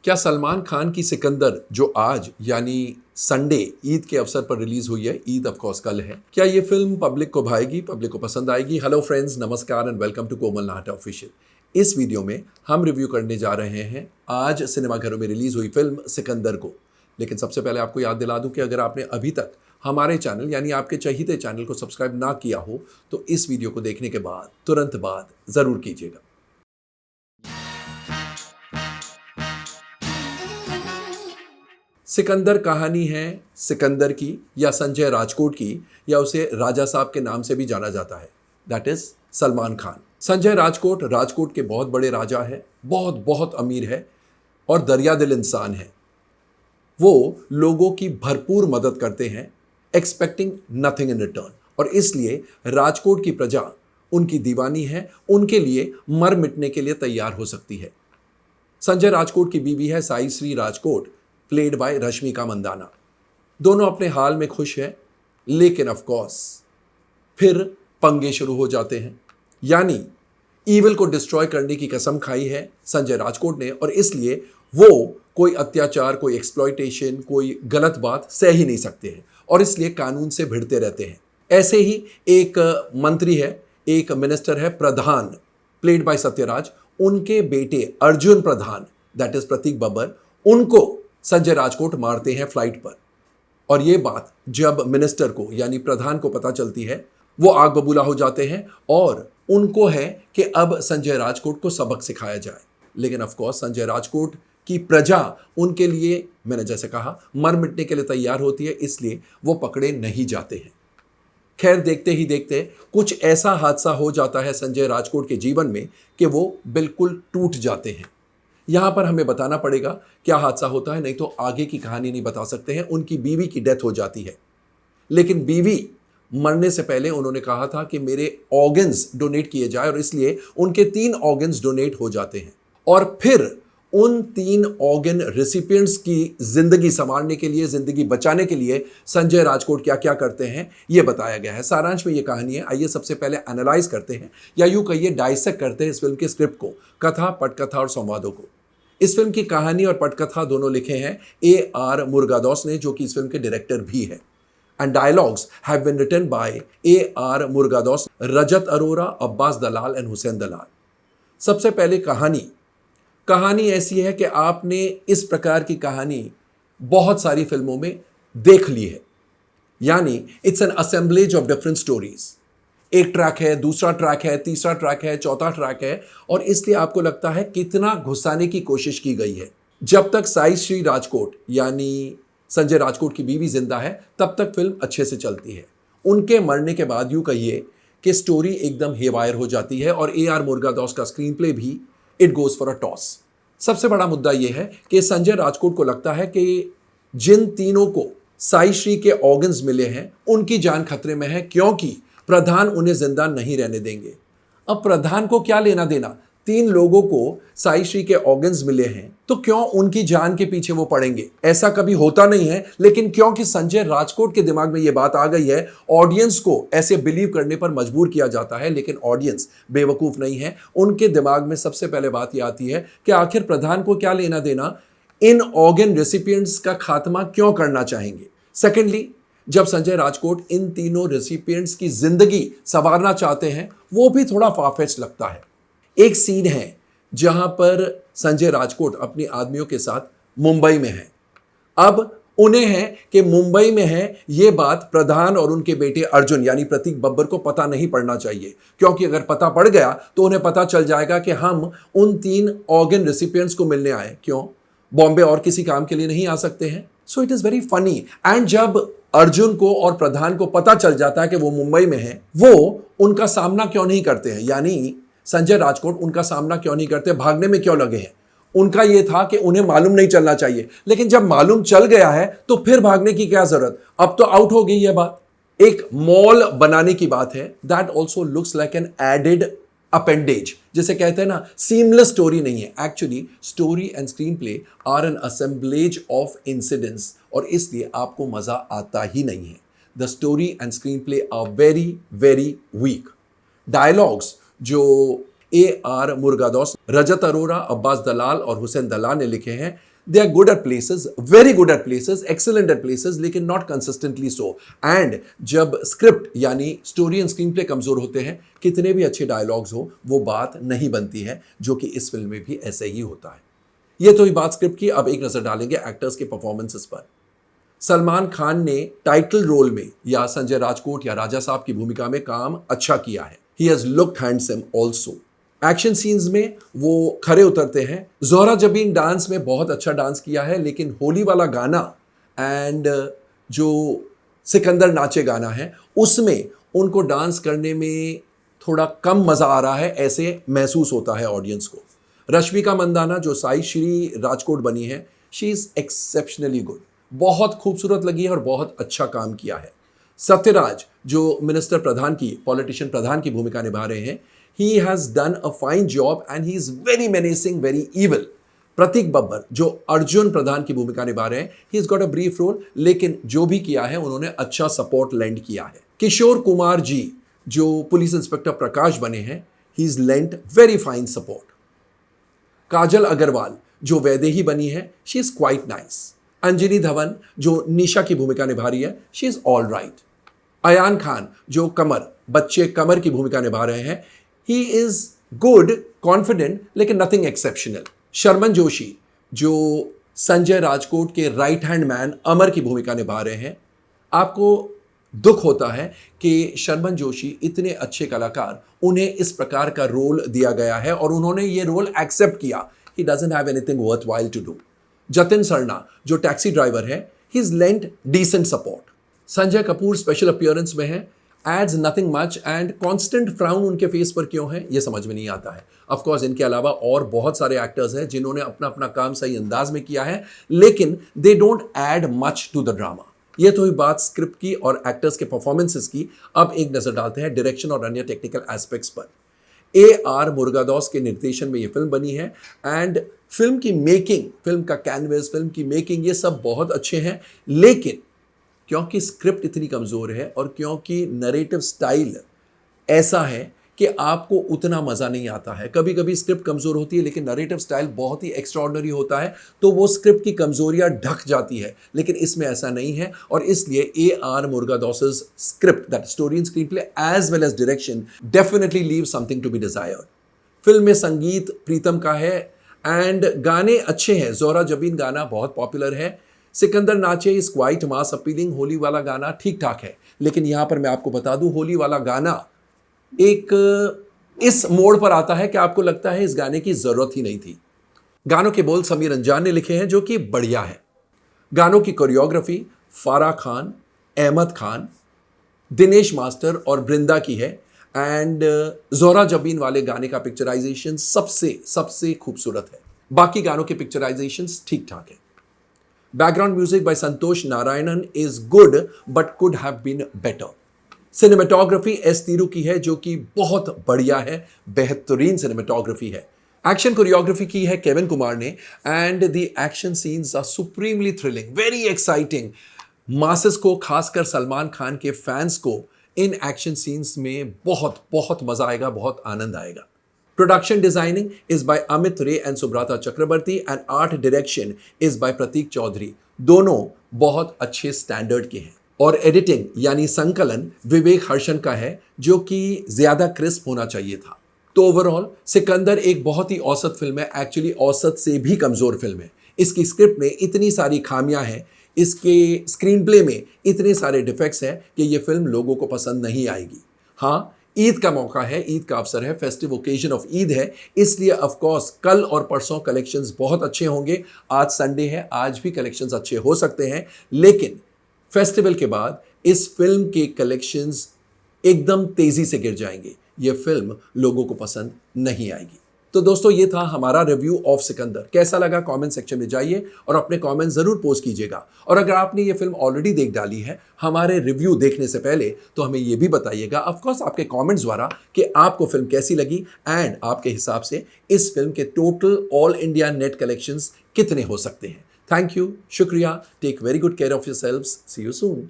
क्या सलमान खान की सिकंदर जो आज यानी संडे ईद के अवसर पर रिलीज हुई है, ईद ऑफ कोर्स कल है, क्या ये फिल्म पब्लिक को भाएगी, पब्लिक को पसंद आएगी? हेलो फ्रेंड्स, नमस्कार and welcome to Komal Nahta official. इस वीडियो में हम रिव्यू करने जा रहे हैं आज सिनेमाघरों में रिलीज हुई फिल्म सिकंदर को। लेकिन सबसे पहले आपको याद दिला दूं कि अगर आपने अभी तक हमारे चैनल यानी आपके चहीते चैनल को सब्सक्राइब ना किया हो तो इस वीडियो को देखने के बाद तुरंत बाद जरूर कीजिएगा। सिकंदर कहानी है सिकंदर की या संजय राजकोट की, या उसे राजा साहब के नाम से भी जाना जाता है, दैट इज सलमान खान। संजय राजकोट के बहुत बड़े राजा है, बहुत बहुत अमीर है और दरिया दिल इंसान है। वो लोगों की भरपूर मदद करते हैं, एक्सपेक्टिंग नथिंग इन रिटर्न, और इसलिए राजकोट की प्रजा उनकी दीवानी है, उनके लिए मर मिटने के लिए तैयार हो सकती है। संजय राजकोट की बीवी है साई श्री राजकोट, प्लेड बाय रश्मिका मंदाना। दोनों अपने हाल में खुश हैं, लेकिन ऑफ कोर्स फिर पंगे शुरू हो जाते हैं। यानी ईविल को डिस्ट्रॉय करने की कसम खाई है संजय राजकोट ने, और इसलिए वो कोई अत्याचार, कोई एक्सप्लॉयटेशन, कोई गलत बात सह ही नहीं सकते हैं, और इसलिए कानून से भिड़ते रहते हैं। ऐसे ही एक मंत्री है, एक मिनिस्टर है प्रधान, प्लेड बाय सत्यराज। उनके बेटे अर्जुन प्रधान, दैट इज प्रतीक बब्बर, उनको संजय राजकोट मारते हैं फ्लाइट पर। और ये बात जब मिनिस्टर को यानी प्रधान को पता चलती है, वो आग बबूला हो जाते हैं और उनको है कि अब संजय राजकोट को सबक सिखाया जाए। लेकिन ऑफ कोर्स संजय राजकोट की प्रजा उनके लिए, मैंने जैसे कहा, मर मिटने के लिए तैयार होती है, इसलिए वो पकड़े नहीं जाते हैं। खैर, देखते ही देखते कुछ ऐसा हादसा हो जाता है संजय राजकोट के जीवन में कि वो बिल्कुल टूट जाते हैं। यहां पर हमें बताना पड़ेगा क्या हादसा होता है, नहीं तो आगे की कहानी नहीं बता सकते हैं। उनकी बीवी की डेथ हो जाती है, लेकिन बीवी मरने से पहले उन्होंने कहा था कि मेरे ऑर्गन्स डोनेट किए जाए, और इसलिए उनके 3 ऑर्गन्स डोनेट हो जाते हैं। और फिर उन 3 ऑर्गन रेसिपिएंट्स की जिंदगी संवारने के लिए, जिंदगी बचाने के लिए संजय राजकोट क्या क्या करते हैं, यह बताया गया है। सारांश में यह कहानी है। आइए सबसे पहले एनालाइज करते हैं, या यूं कहिए डाइसेक्ट करते हैं इस फिल्म के स्क्रिप्ट को, कथा, पटकथा और संवादों को। इस फिल्म की कहानी और पटकथा दोनों लिखे हैं A.R. मुरुगादोस ने, जो कि इस फिल्म के डायरेक्टर भी है। And dialogues have been written by A.R. Murugadoss, Rajat Arora, Abbas Dalal and Hussain Dalal. सबसे पहले कहानी ऐसी है कि आपने इस प्रकार की कहानी बहुत सारी फिल्मों में देख ली है। यानी it's an assemblage of different stories. एक ट्रैक है, दूसरा ट्रैक है, तीसरा ट्रैक है, चौथा ट्रैक है, और इसलिए आपको लगता है कितना घुसाने की कोशिश की गई है। जब तक साई श्री राजकोट यानी संजय राजकोट की बीवी जिंदा है, तब तक फिल्म अच्छे से चलती है। उनके मरने के बाद यूं कहिए कि स्टोरी एकदम हेवायर हो जाती है, और A.R. मुरुगादोस का स्क्रीन प्ले भी it goes for a toss. सबसे बड़ा मुद्दा यह है कि संजय राजकोट को लगता है कि जिन तीनों को साई श्री के ऑर्गन्स मिले हैं, उनकी जान खतरे में है, क्योंकि प्रधान उन्हें जिंदा नहीं रहने देंगे। अब प्रधान को क्या लेना देना, 3 लोगों को साई श्री के ऑर्गन्स मिले हैं, तो क्यों उनकी जान के पीछे वो पड़ेंगे? ऐसा कभी होता नहीं है, लेकिन क्योंकि संजय राजकोट के दिमाग में ये बात आ गई है, ऑडियंस को ऐसे बिलीव करने पर मजबूर किया जाता है। लेकिन ऑडियंस बेवकूफ नहीं है, उनके दिमाग में सबसे पहले बात ये आती है कि आखिर प्रधान को क्या लेना देना, इन ऑर्गन रेसिपिएंट्स का खात्मा क्यों करना चाहेंगे। सेकेंडली, जब संजय राजकोट इन तीनों रेसिपिएंट्स की जिंदगी संवारना चाहते हैं, वो भी थोड़ा फारफेच्ड लगता है। एक सीन है जहां पर संजय राजकोट अपनी आदमियों के साथ मुंबई में है। अब उन्हें है कि मुंबई में है, ये बात प्रधान और उनके बेटे अर्जुन यानी प्रतीक बब्बर को पता नहीं पड़ना चाहिए, क्योंकि अगर पता पड़ गया तो उन्हें पता चल जाएगा कि हम उन 3 ऑर्गन रेसिपिएंट्स को मिलने आए। क्यों? बॉम्बे और किसी काम के लिए नहीं आ सकते हैं? So it is very funny. And जब अर्जुन को और प्रधान को पता चल जाता है कि वो मुंबई में है, वो उनका सामना क्यों नहीं करते हैं, यानी संजय राजकोट उनका सामना क्यों नहीं करते, भागने में क्यों लगे हैं? उनका यह था कि उन्हें मालूम नहीं चलना चाहिए, लेकिन जब मालूम चल गया है तो फिर भागने की क्या जरूरत, अब तो आउट हो गई यह बात। एक मॉल बनाने की बात है, that also looks like an added appendage, जिसे कहते हैं ना, सीमलेस स्टोरी नहीं है। Actually story and screenplay are an assemblage of incidents, और इसलिए आपको मजा आता ही नहीं है। The story and screenplay are very very weak. Dialogues जो A.R. मुरुगादोस, रजत अरोरा, अब्बास दलाल और हुसैन दलाल ने लिखे हैं, they are good at places, very good at places, excellent at places, लेकिन नॉट कंसिस्टेंटली सो। एंड जब स्क्रिप्ट यानी स्टोरी एंड स्क्रीन प्ले कमजोर होते हैं, कितने भी अच्छे डायलॉग्स हो, वो बात नहीं बनती है, जो कि इस फिल्म में भी ऐसे ही होता है। ये तो ही बात स्क्रिप्ट की। अब एक नजर डालेंगे एक्टर्स के परफॉर्मेंसेस पर। सलमान खान ने टाइटल रोल में या संजय राजकोट या राजा साहब की भूमिका में काम अच्छा किया है। He has looked handsome also. Action scenes में वो खरे उतरते हैं। जोहरा जबीन डांस में बहुत अच्छा डांस किया है, लेकिन होली वाला गाना एंड जो सिकंदर नाचे गाना है, उसमें उनको डांस करने में थोड़ा कम मजा आ रहा है, ऐसे महसूस होता है ऑडियंस को। रश्मिका मंदाना जो साई श्री राजकोट बनी है, शी इज एक्सेप्शनली गुड, बहुत खूबसूरत लगी है और बहुत अच्छा काम किया है। सत्यराज जो मिनिस्टर प्रधान की, पॉलिटिशियन प्रधान की भूमिका निभा रहे हैं, he has done a fine job and he is very menacing, very evil. प्रतीक बब्बर जो अर्जुन प्रधान की भूमिका निभा रहे हैं, he has got a brief role, लेकिन जो भी किया है उन्होंने अच्छा सपोर्ट लैंड किया है। किशोर कुमार जी जो पुलिस इंस्पेक्टर प्रकाश बने हैं, he is lent very fine support. काजल अग्रवाल जो वैदेही बनी है, she is quite nice. Anjali Dhawan जो निशा की भूमिका निभा रही है, she is all right. Ayan Khan जो कमर, बच्चे कमर की भूमिका निभा रहे हैं, he is good, confident, लेकिन nothing exceptional. शर्मन जोशी जो संजय राजकोट के राइट हैंड मैन अमर की भूमिका निभा रहे हैं, आपको दुख होता है कि शर्मन जोशी इतने अच्छे कलाकार, उन्हें इस प्रकार का रोल दिया गया है और उन्होंने ये रोल एक्सेप्ट किया। He doesn't have anything worthwhile to do. Jatin Sarna जो टैक्सी ड्राइवर है, he is lent decent support. Sanjay Kapoor special appearance में है, adds nothing much and constant frown उनके फेस पर क्यों है, ये समझ में नहीं आता है। ऑफ कोर्स इनके अलावा और बहुत सारे एक्टर्स हैं जिन्होंने अपना अपना काम सही अंदाज में किया है, लेकिन they don't add much to the drama. ये तो ही बात स्क्रिप्ट की और एक्टर्स के परफॉर्मेंसेस की। अब एक नजर डालते हैं डायरेक्शन और अन्य टेक्निकल एस्पेक्ट्स पर। AR मुरुगादोस के निर्देशन में ये फिल्म बनी है एंड फिल्म की मेकिंग, फिल्म का कैनवस, फिल्म की मेकिंग, ये सब बहुत अच्छे हैं, लेकिन क्योंकि स्क्रिप्ट इतनी कमज़ोर है और क्योंकि नरेटिव स्टाइल ऐसा है कि आपको उतना मज़ा नहीं आता है। कभी कभी स्क्रिप्ट कमज़ोर होती है लेकिन नरेटिव स्टाइल बहुत ही एक्स्ट्राऑर्डिनरी होता है, तो वो स्क्रिप्ट की कमज़ोरियाँ ढक जाती है, लेकिन इसमें ऐसा नहीं है। और इसलिए AR Murugadoss's script, that story and screenplay as well as direction, definitely leave something to be desired. Film में संगीत प्रीतम का है एंड गाने अच्छे हैं। जोहरा जबीन गाना बहुत पॉपुलर है। सिकंदर नाचे is quite mass appealing. Holi वाला गाना ठीक ठाक है, लेकिन यहां पर मैं आपको बता दूं, होली वाला गाना एक इस मोड़ पर आता है कि आपको लगता है इस गाने की जरूरत ही नहीं थी। गानों के बोल समीर अंजान ने लिखे हैं, जो कि बढ़िया है। गानों की कोरियोग्राफी फारा खान, अहमद खान, दिनेश मास्टर और बृंदा की है एंड जोहरा जबीन वाले गाने का पिक्चराइजेशन सबसे खूबसूरत है। बाकी गानों के पिक्चराइजेशन ठीक ठाक है। Background music by Santhosh Narayanan is good but could have been better. Cinematography S Tirru की है, जो कि बहुत बढ़िया है, बेहतरीन सिनेमेटोग्राफी है। एक्शन कोरियोग्राफी की है केविन कुमार ने and the action scenes are supremely thrilling, very exciting. Masses को, खासकर सलमान खान के फैंस को इन एक्शन सीन्स में बहुत बहुत मजा आएगा, बहुत आनंद आएगा। Production designing is by Amit Ray and Subrata Chakrabarti and art direction is by Pratik Chaudhary. दोनों बहुत अच्छे स्टैंडर्ड के हैं। और एडिटिंग यानी संकलन विवेक हर्षन का है, जो कि ज्यादा क्रिस्प होना चाहिए था। तो ओवरऑल सिकंदर एक बहुत ही औसत फिल्म है, एक्चुअली औसत से भी कमजोर फिल्म है। इसकी स्क्रिप्ट में इतनी सारी खामियां हैं, इसके स्क्रीन प्ले में इतने सारे डिफेक्ट्स हैं कि ये फिल्म लोगों को पसंद नहीं आएगी। हाँ, ईद का मौका है, ईद का अवसर है, फेस्टिव ओकेजन ऑफ ईद है, इसलिए ऑफ कोर्स कल और परसों कलेक्शंस बहुत अच्छे होंगे। आज संडे है, आज भी कलेक्शंस अच्छे हो सकते हैं, लेकिन फेस्टिवल के बाद इस फिल्म के कलेक्शंस एकदम तेजी से गिर जाएंगे। ये फिल्म लोगों को पसंद नहीं आएगी। तो दोस्तों, ये था हमारा रिव्यू ऑफ सिकंदर। कैसा लगा कमेंट सेक्शन में जाइए और अपने कमेंट जरूर पोस्ट कीजिएगा। और अगर आपने ये फिल्म ऑलरेडी देख डाली है हमारे रिव्यू देखने से पहले, तो हमें ये भी बताइएगा ऑफ कोर्स आपके कमेंट्स द्वारा कि आपको फिल्म कैसी लगी एंड आपके हिसाब से इस फिल्म के total all India net collections कितने हो सकते हैं। थैंक यू, शुक्रिया, take very good care of yourselves, see you soon.